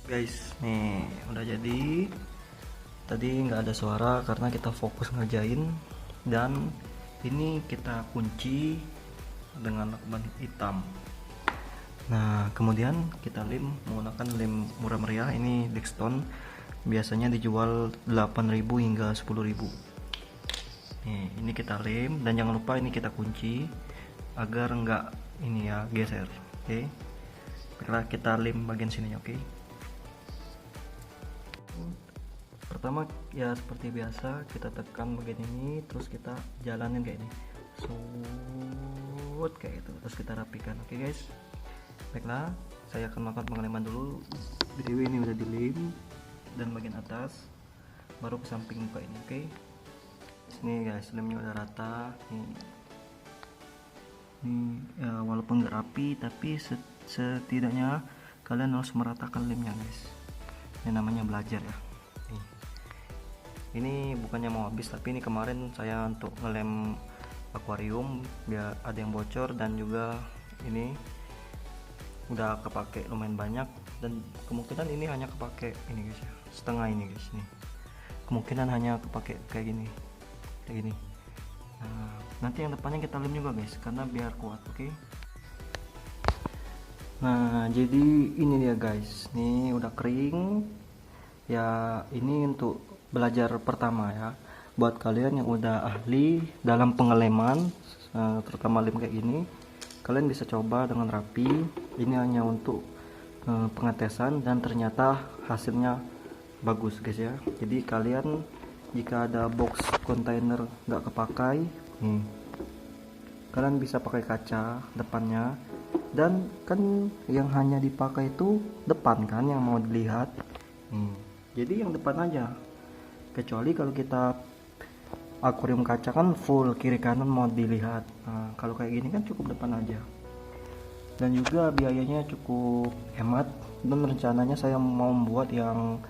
Guys, nih udah jadi. Tadi nggak ada suara karena kita fokus ngerjain. Dan ini kita kunci dengan lakban hitam. Nah, kemudian kita lem menggunakan lem murah meriah. Ini Dexton, biasanya dijual 8.000 hingga 10.000. Nih, ini kita lem dan jangan lupa ini kita kunci agar nggak ini ya geser. Oke. Baiklah, kita lem bagian sini, oke. Pertama ya seperti biasa kita tekan bagian ini, terus kita jalanin kayak ini, sud kayak itu, terus kita rapikan. Oke guys, baiklah, saya akan melakukan pengeleman dulu. BTW ini udah dilem dan bagian atas baru ke samping muka ini. Oke, sini guys, lemnya udah rata nih. Ya, walaupun nggak rapi tapi setidaknya kalian harus meratakan lemnya guys. Ini namanya belajar ya. Ini bukannya mau habis, tapi ini kemarin saya untuk ngelem akuarium biar ada yang bocor, dan juga ini udah kepake lumayan banyak, dan kemungkinan ini hanya kepake ini guys ya, setengah ini guys nih. Kemungkinan hanya kepake kayak gini. Nah, nanti yang depannya kita lem juga guys, karena biar kuat. Oke. Nah, jadi ini dia guys, nih udah kering ya. Ini untuk belajar pertama ya, buat kalian yang udah ahli dalam pengeleman, terutama lem kayak gini, kalian bisa coba dengan rapi. Ini hanya untuk pengetesan dan ternyata hasilnya bagus guys ya. Jadi kalian jika ada box kontainer nggak kepakai nih, kalian bisa pakai kaca depannya, dan kan yang hanya dipakai itu depan kan yang mau dilihat. Jadi yang depan aja, kecuali kalau kita akuarium kaca kan full kiri kanan mau dilihat. Nah, kalau kayak gini kan cukup depan aja, dan juga biayanya cukup hemat. Dan rencananya saya mau membuat yang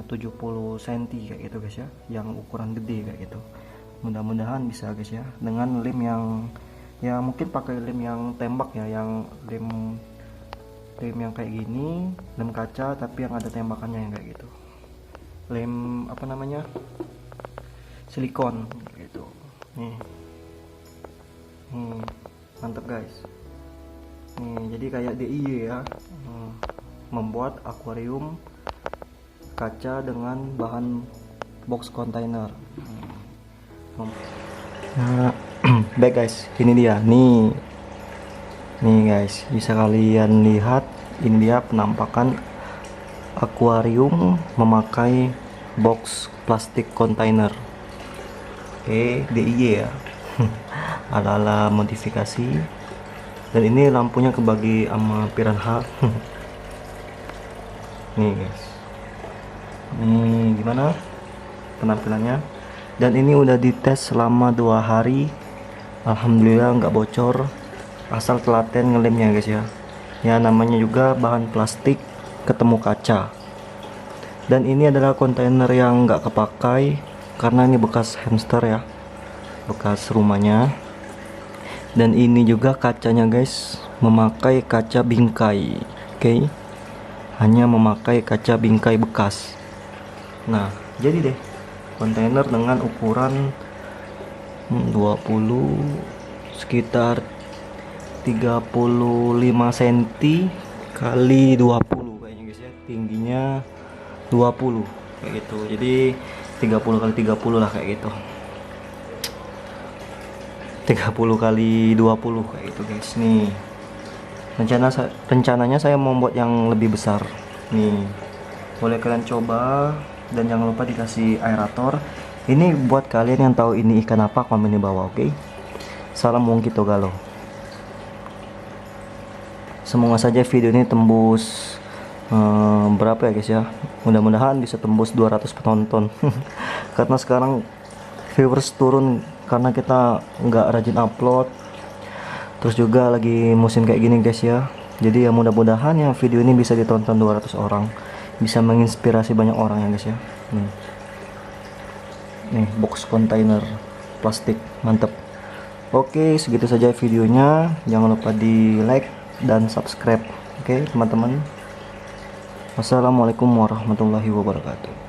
70 cm kayak gitu guys ya, yang ukuran gede kayak gitu. Mudah-mudahan bisa guys ya, dengan lem yang ya mungkin pakai lem yang tembak ya, yang lem yang kayak gini, lem kaca tapi yang ada tembakannya yang kayak gitu, lem apa namanya, silikon gitu. Nih mantap guys. Jadi kayak DIY ya, membuat akuarium kaca dengan bahan box container. Nah, baik guys, ini dia nih guys, bisa kalian lihat, ini dia penampakan akuarium memakai box plastik container. Oke, DIY ya. Ala-ala modifikasi. Dan ini lampunya kebagi sama piranha. Nih guys, ini gimana penampilannya. Dan ini udah dites selama 2 hari, alhamdulillah nggak bocor, asal telaten ngelemnya guys ya. Ya namanya juga bahan plastik ketemu kaca. Dan ini adalah kontainer yang nggak kepakai karena ini bekas hamster ya, bekas rumahnya. Dan ini juga kacanya guys, memakai kaca bingkai. Oke, hanya memakai kaca bingkai bekas. Nah, jadi deh kontainer dengan ukuran 20 sekitar 35 cm kali 20 kayaknya guys ya, tingginya 20 kayak gitu. Jadi 30 kali 30 lah kayak gitu, 30 kali 20 kayak gitu guys. Nih rencananya saya mau buat yang lebih besar nih, boleh kalian coba. Dan jangan lupa dikasih aerator. Ini buat kalian yang tahu ini ikan apa, komen di bawah. Oke, salam Wongki Togalo. Semoga saja video ini tembus berapa ya guys ya, mudah-mudahan bisa tembus 200 penonton. Karena sekarang viewers turun karena kita nggak rajin upload, terus juga lagi musim kayak gini guys ya. Jadi ya mudah-mudahan yang video ini bisa ditonton 200 orang, bisa menginspirasi banyak orang ya guys ya. Nih box container plastik, mantep. Oke, segitu saja videonya, jangan lupa di like dan subscribe. Oke teman-teman. Wassalamualaikum warahmatullahi wabarakatuh.